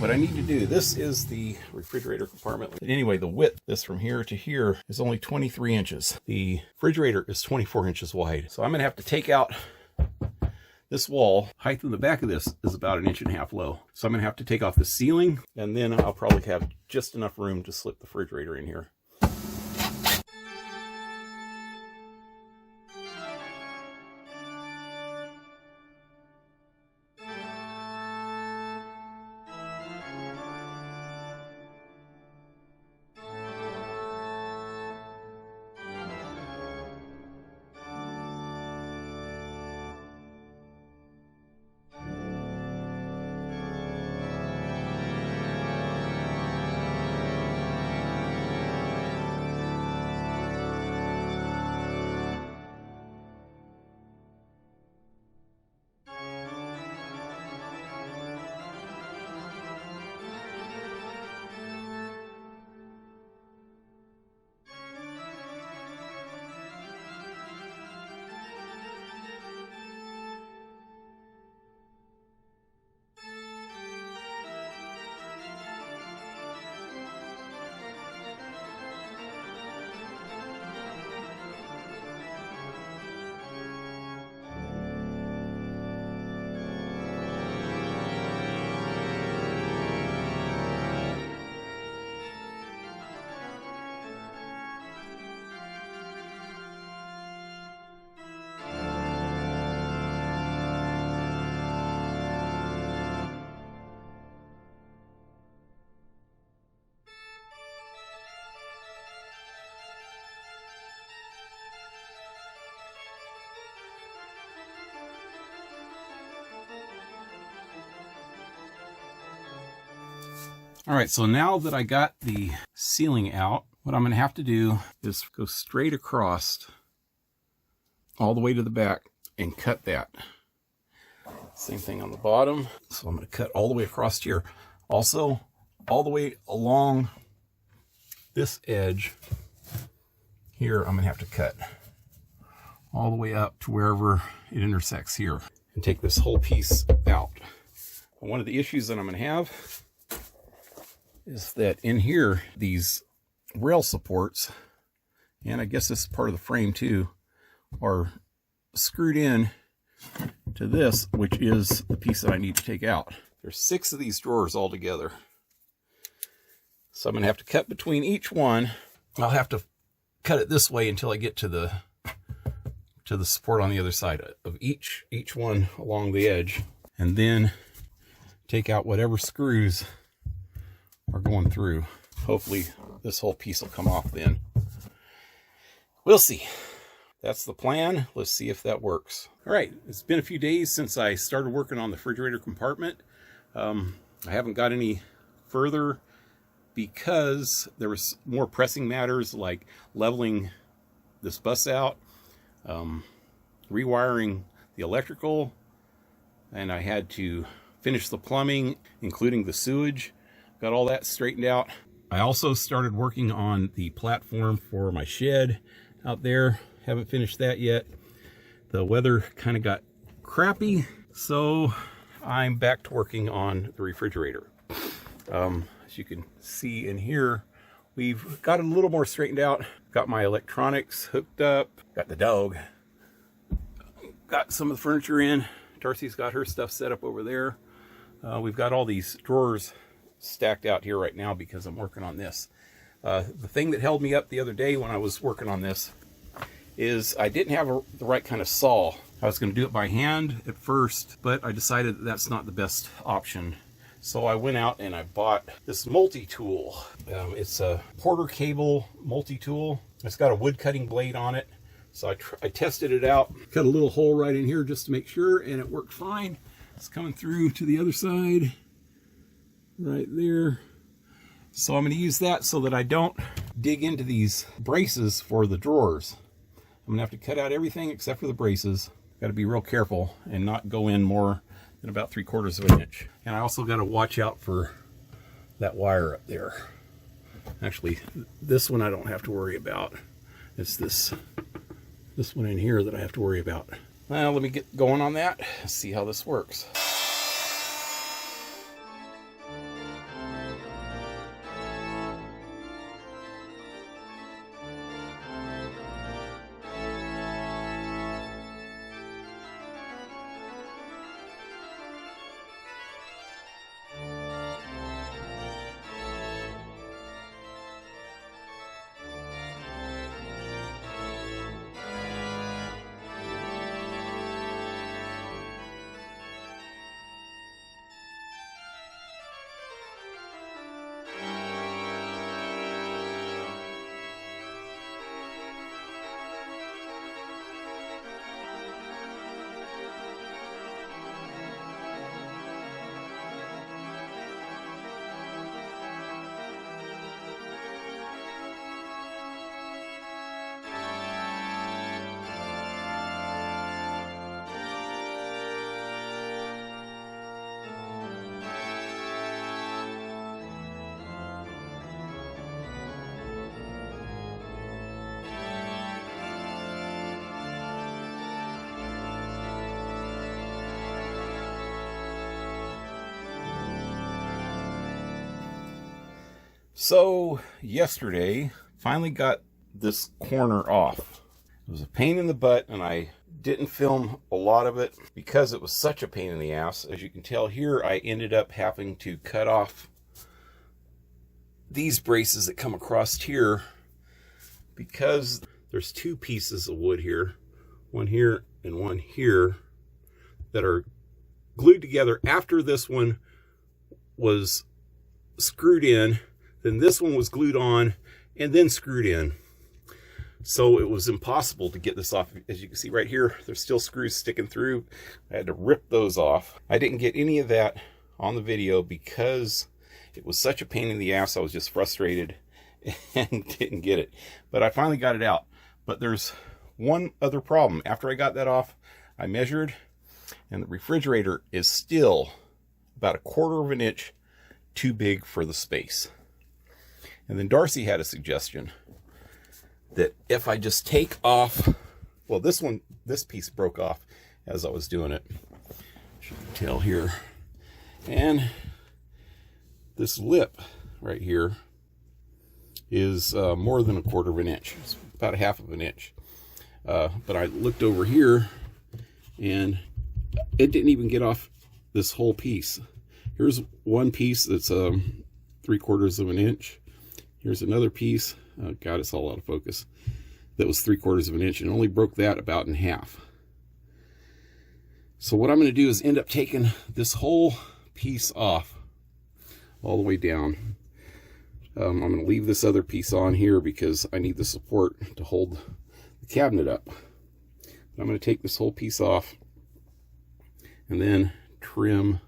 what I need to do, this is the refrigerator compartment. But anyway, the width, this from here to here, is only 23 inches. The refrigerator is 24 inches wide. So I'm gonna have to take out this wall. Height in the back of this is about 1.5 inches low. So I'm gonna have to take off the ceiling, and then I'll probably have just enough room to slip the refrigerator in here. All right, so now that I got the ceiling out, what I'm gonna have to do is go straight across all the way to the back and cut that. Same thing on the bottom. So I'm gonna cut all the way across here. Also, all the way along this edge here, I'm gonna have to cut all the way up to wherever it intersects here and take this whole piece out. And one of the issues that I'm gonna have is that in here, these rail supports, and I guess this is part of the frame too, are screwed in to this, which is the piece that I need to take out. There's 6 of these drawers all together. So I'm gonna have to cut between each one. I'll have to cut it this way until I get to the support on the other side of each one along the edge, and then take out whatever screws are going through. Hopefully this whole piece will come off then. We'll see. That's the plan. Let's see if that works. All right, it's been a few days since I started working on the refrigerator compartment. I haven't got any further because there was more pressing matters like leveling this bus out, rewiring the electrical, and I had to finish the plumbing, including the sewage. Got all that straightened out. I also started working on the platform for my shed out there. Haven't finished that yet. The weather kind of got crappy, so I'm back to working on the refrigerator. As you can see in here, we've got it a little more straightened out. Got my electronics hooked up. Got the dog. Got some of the furniture in. Darcy's got her stuff set up over there. We've got all these drawers stacked out here right now because I'm working on this. The thing that held me up the other day when I was working on this is I didn't have the right kind of saw. I was going to do it by hand at first, but I decided that that's not the best option. So I went out and I bought this multi-tool. It's a Porter cable multi-tool. It's got a wood cutting blade on it. So I tested it out, cut a little hole right in here just to make sure, and it worked fine. It's coming through to the other side, right there. So I'm going to use that so that I don't dig into these braces for the drawers. I'm going to have to cut out everything except for the braces. Got to be real careful and not go in more than about 3/4 of an inch. And I also got to watch out for that wire up there. Actually, this one I don't have to worry about. It's this one in here that I have to worry about. Well, let me get going on that, see how this works. So yesterday, finally got this corner off. It was a pain in the butt, and I didn't film a lot of it because it was such a pain in the ass. As you can tell here, I ended up having to cut off these braces that come across here because there's two pieces of wood here, one here and one here, that are glued together after this one was screwed in. Then this one was glued on and then screwed in. So it was impossible to get this off. As you can see right here, there's still screws sticking through. I had to rip those off. I didn't get any of that on the video because it was such a pain in the ass. I was just frustrated and didn't get it. But I finally got it out. But there's one other problem. After I got that off, I measured, and the refrigerator is still about 1/4 of an inch too big for the space. And then Darcy had a suggestion that if I just take off, well, this piece broke off as I was doing it. As you can tell here. And this lip right here is more than 1/4 of an inch. It's about 1/2 of an inch. But I looked over here and it didn't even get off this whole piece. Here's one piece that's 3/4 of an inch. Here's another piece. Oh God, it's all out of focus. That was 3/4 of an inch, and only broke that about in half. So what I'm going to do is end up taking this whole piece off all the way down. I'm going to leave this other piece on here because I need the support to hold the cabinet up. I'm going to take this whole piece off and then trim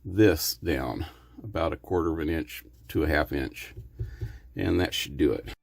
this down about 1/4 of an inch to 1/2 inch. And that should do it.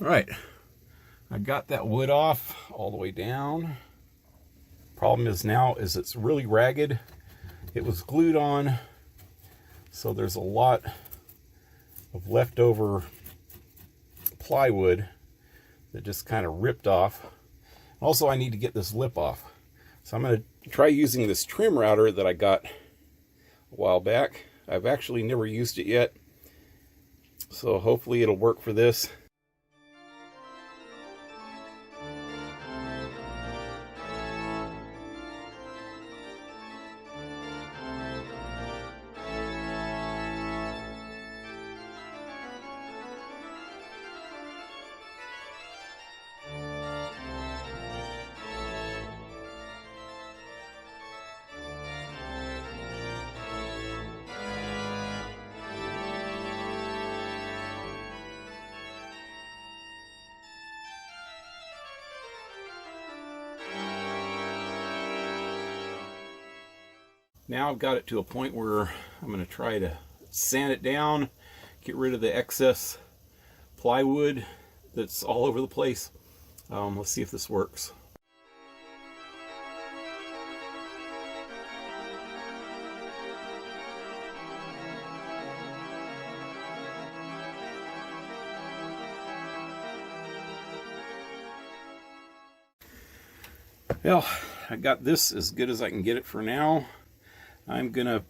All right, I got that wood off all the way down. Problem is now is it's really ragged. It was glued on, so there's a lot of leftover plywood that just kind of ripped off. Also, I need to get this lip off. So I'm going to try using this trim router that I got a while back. I've actually never used it yet, so hopefully it'll work for this. Now I've got it to a point where I'm going to try to sand it down, get rid of the excess plywood that's all over the place. Let's see if this works. Well, I got this as good as I can get it for now. I'm gonna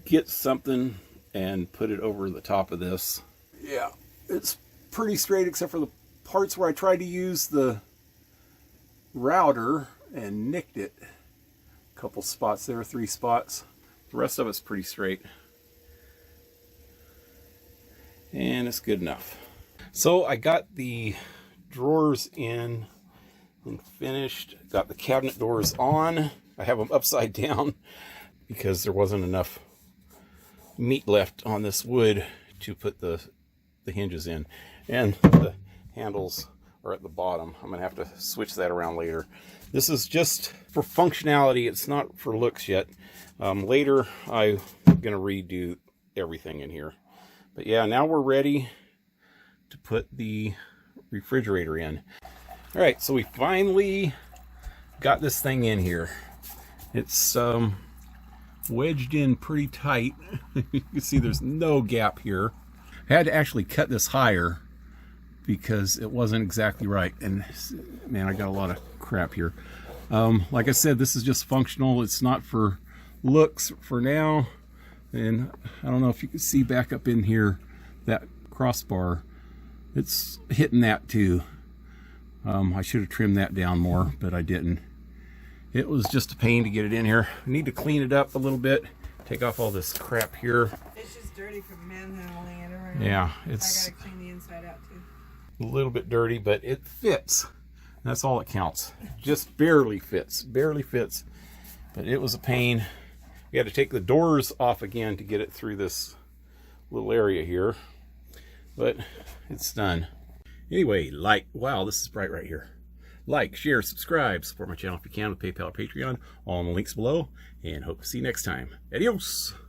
get something and put it over the top of this. Yeah, it's pretty straight except for the parts where I tried to use the router and nicked it. A couple spots there, 3 spots. The rest of it's pretty straight. And it's good enough. So I got the drawers in and finished. Got the cabinet doors on. I have them upside down because there wasn't enough meat left on this wood to put the hinges in. And the handles are at the bottom. I'm gonna have to switch that around later. This is just for functionality. It's not for looks yet. Later, I'm gonna redo everything in here. But yeah, now we're ready to put the refrigerator in. All right, so we finally got this thing in here. It's wedged in pretty tight. You can see there's no gap here. I had to actually cut this higher because it wasn't exactly right. And man, I got a lot of crap here. Like I said, this is just functional. It's not for looks for now. And I don't know if you can see back up in here, that crossbar, it's hitting that too. I should have trimmed that down more, but I didn't. It was just a pain to get it in here. I need to clean it up a little bit, take off all this crap here. It's just dirty from manhandling it around. Yeah, it's... I gotta clean the inside out too. A little bit dirty, but it fits. That's all that counts. Just barely fits, barely fits. But it was a pain. We had to take the doors off again to get it through this little area here. But it's done. Anyway, like, wow, this is bright right here. Like, share, subscribe, support my channel if you can with PayPal or Patreon. All in the links below. And hope to see you next time. Adios!